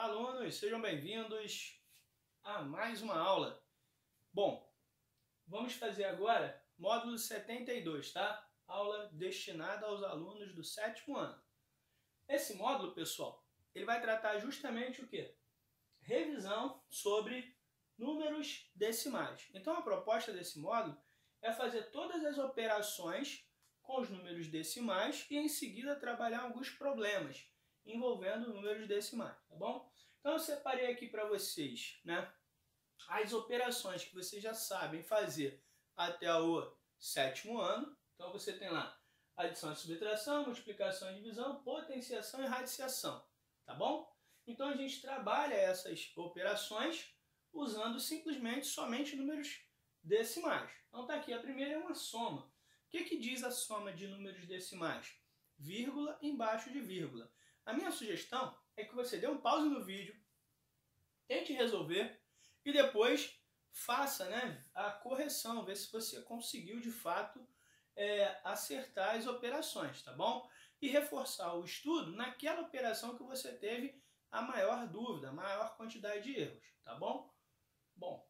Olá, alunos, sejam bem-vindos a mais uma aula. Bom, vamos fazer agora módulo 72, tá? Aula destinada aos alunos do 7º ano. Esse módulo, pessoal, ele vai tratar justamente o quê? Revisão sobre números decimais. Então, a proposta desse módulo é fazer todas as operações com os números decimais e, em seguida, trabalhar alguns problemas envolvendo números decimais, tá bom? Então, eu separei aqui para vocês, né, as operações que vocês já sabem fazer até o 7º ano. Então, você tem lá adição e subtração, multiplicação e divisão, potenciação e radiciação, tá bom? Então, a gente trabalha essas operações usando simplesmente somente números decimais. Então, tá aqui, a primeira é uma soma. O que diz a soma de números decimais? Vírgula embaixo de vírgula. A minha sugestão é que você dê um pause no vídeo, tente resolver e depois faça, né, a correção, ver se você conseguiu de fato acertar as operações, tá bom? E reforçar o estudo naquela operação que você teve a maior dúvida, a maior quantidade de erros, tá bom? Bom,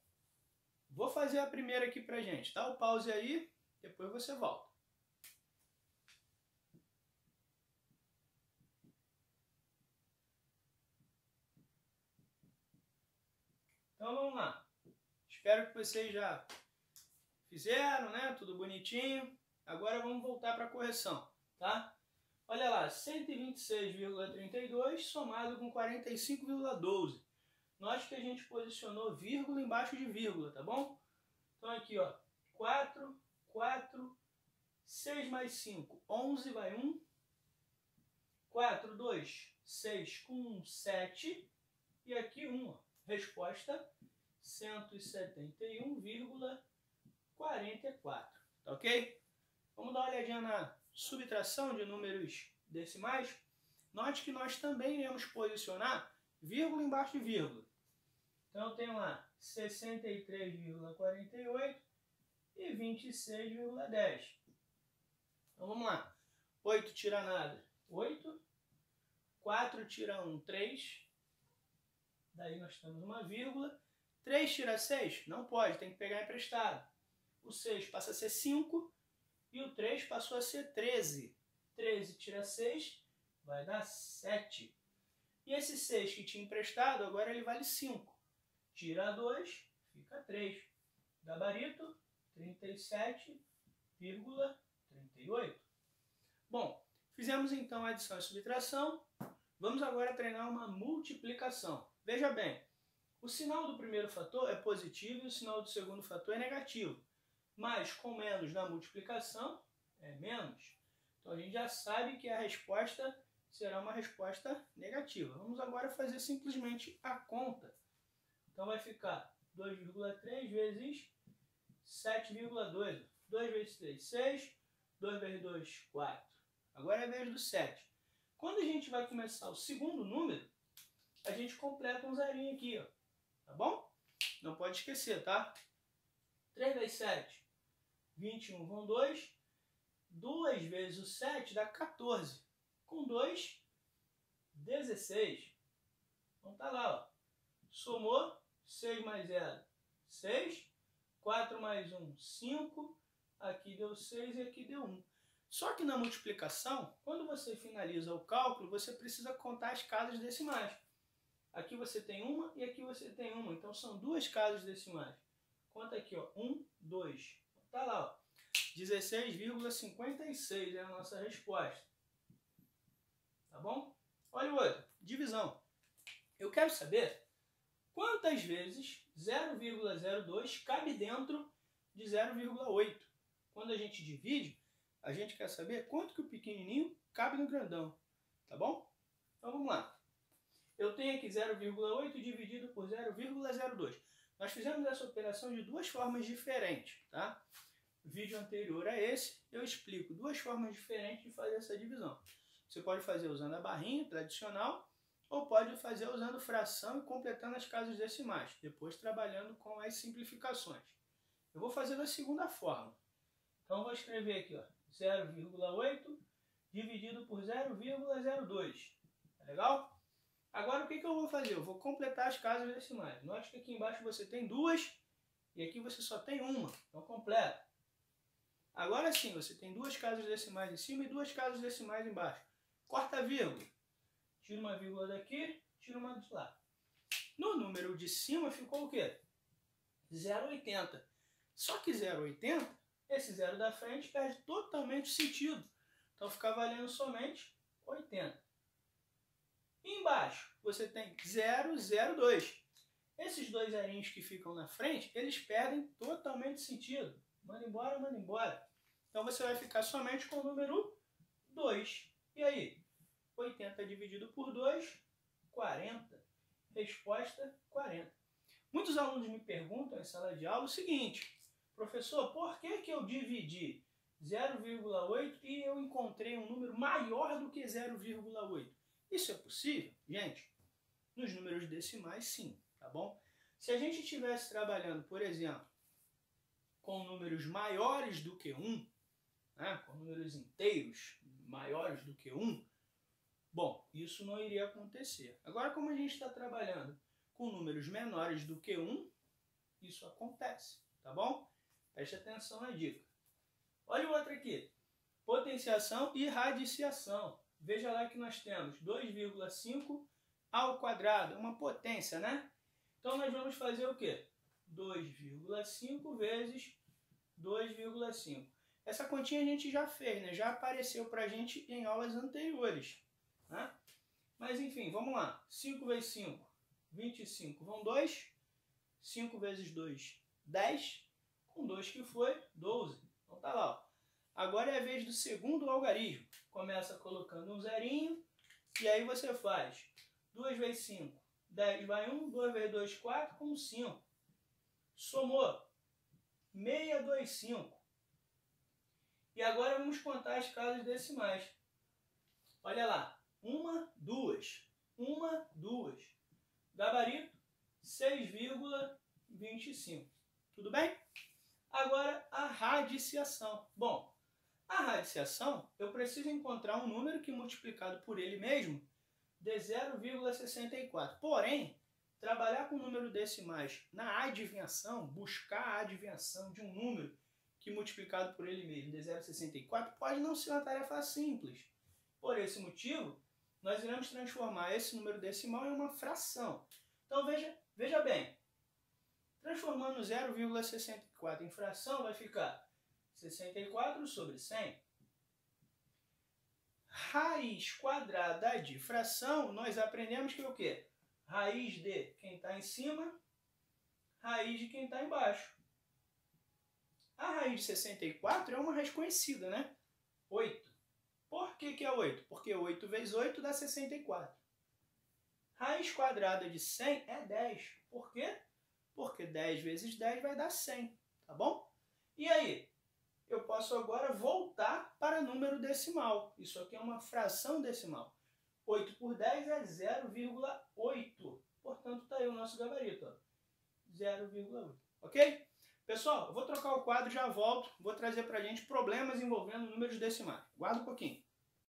vou fazer a primeira aqui pra gente. Dá o pause aí, depois você volta. Então vamos lá. Espero que vocês já fizeram, né? Tudo bonitinho. Agora vamos voltar para a correção, tá? Olha lá, 126,32 somado com 45,12. Note que a gente posicionou vírgula embaixo de vírgula, tá bom? Então aqui, ó, 4, 6 mais 5, 11 vai 1. 4, 2, 6 com 1, 7. E aqui 1, ó. Resposta 171,44. Tá ok? Vamos dar uma olhadinha na subtração de números decimais. Note que nós também iremos posicionar vírgula embaixo de vírgula. Então eu tenho lá 63,48 e 26,10. Então vamos lá. 8 tira nada, 8. 4 tira 1, 3. Daí nós temos uma vírgula. 3 tira 6? Não pode, tem que pegar emprestado. O 6 passa a ser 5 e o 3 passou a ser 13. 13 tira 6 vai dar 7. E esse 6 que tinha emprestado, agora ele vale 5. Tira 2, fica 3. Gabarito, 37,38. Bom, fizemos então a adição e subtração. Vamos agora treinar uma multiplicação. Veja bem, o sinal do primeiro fator é positivo e o sinal do segundo fator é negativo. Mas com menos na multiplicação é menos. Então a gente já sabe que a resposta será uma resposta negativa. Vamos agora fazer simplesmente a conta. Então vai ficar 2,3 vezes 7,2. 2 vezes 3, 6. 2 vezes 2, 4. Agora é a vez do 7. Quando a gente vai começar o segundo número, a gente completa um zerinho aqui, ó. Tá bom? Não pode esquecer, tá? 3 vezes 7, 21 vão 2. 2 vezes o 7 dá 14. Com 2, 16. Então tá lá, ó. Somou, 6 mais 0, 6. 4 mais 1, 5. Aqui deu 6 e aqui deu 1. Só que na multiplicação, quando você finaliza o cálculo, você precisa contar as casas decimais. Aqui você tem uma e aqui você tem uma. Então são duas casas decimais. Conta aqui, ó. 1, 2. Tá lá, ó. 16,56 é a nossa resposta. Tá bom? Olha o outro. Divisão. Eu quero saber quantas vezes 0,02 cabe dentro de 0,8. Quando a gente divide, a gente quer saber quanto que o pequenininho cabe no grandão. Tá bom? Então vamos lá. Eu tenho aqui 0,8 dividido por 0,02. Nós fizemos essa operação de duas formas diferentes, tá? O vídeo anterior a esse, eu explico duas formas diferentes de fazer essa divisão. Você pode fazer usando a barrinha tradicional, ou pode fazer usando fração e completando as casas decimais, depois trabalhando com as simplificações. Eu vou fazer da segunda forma. Então eu vou escrever aqui, ó, 0,8 dividido por 0,02. Tá legal? Agora o que eu vou fazer? Eu vou completar as casas decimais. Note que aqui embaixo você tem duas e aqui você só tem uma. Então completa. Agora sim, você tem duas casas decimais em cima e duas casas decimais embaixo. Corta a vírgula. Tira uma vírgula daqui, tira uma de lá. No número de cima ficou o quê? 0,80. Só que 0,80, esse zero da frente perde totalmente o sentido. Então fica valendo somente 80. E embaixo você tem 0,02. Esses dois zerinhos que ficam na frente, eles perdem totalmente o sentido. Manda embora, manda embora. Então você vai ficar somente com o número 2. E aí? 80 dividido por 2, 40. Resposta, 40. Muitos alunos me perguntam em sala de aula o seguinte: professor, por que eu dividi 0,8 e eu encontrei um número maior do que 0,8? Isso é possível? Gente, nos números decimais, sim, tá bom? Se a gente estivesse trabalhando, por exemplo, com números maiores do que 1, né, com números inteiros maiores do que 1, bom, isso não iria acontecer. Agora, como a gente está trabalhando com números menores do que 1, isso acontece, tá bom? Preste atenção na dica. Olha o outro aqui. Potenciação e radiciação. Veja lá que nós temos 2,5 ao quadrado. É uma potência, né? Então nós vamos fazer o quê? 2,5 vezes 2,5. Essa continha a gente já fez, né? Já apareceu pra gente em aulas anteriores, né? Mas enfim, vamos lá. 5 vezes 5, 25. Vão 2. 5 vezes 2, 10. Com 2 que foi, 12. Então tá lá, ó. Agora é a vez do segundo algarismo. Começa colocando um zerinho. E aí você faz 2 vezes 5, 10 vai 1. 2 vezes 2, 4, com 5. Somou. 625. E agora vamos contar as casas decimais. Olha lá. 1, 2. 1, 2. Gabarito, 6,25. Tudo bem? Agora a radiciação. Bom, a radiciação, eu preciso encontrar um número que multiplicado por ele mesmo dê 0,64. Porém, trabalhar com número decimais na adivinhação, buscar a adivinhação de um número que multiplicado por ele mesmo dê 0,64 pode não ser uma tarefa simples. Por esse motivo, nós iremos transformar esse número decimal em uma fração. Então veja bem, transformando 0,64 em fração vai ficar 64 sobre 100. Raiz quadrada de fração, nós aprendemos que é o quê? Raiz de quem está em cima, raiz de quem está embaixo. A raiz de 64 é uma raiz conhecida, né? 8. Por que é 8? Porque 8 vezes 8 dá 64. Raiz quadrada de 100 é 10. Por quê? Porque 10 vezes 10 vai dar 100, tá bom? E aí? Eu posso agora voltar para número decimal. Isso aqui é uma fração decimal. 8 por 10 é 0,8. Portanto, está aí o nosso gabarito. 0,8. Ok? Pessoal, eu vou trocar o quadro, já volto. Vou trazer para a gente problemas envolvendo números decimais. Guarda um pouquinho.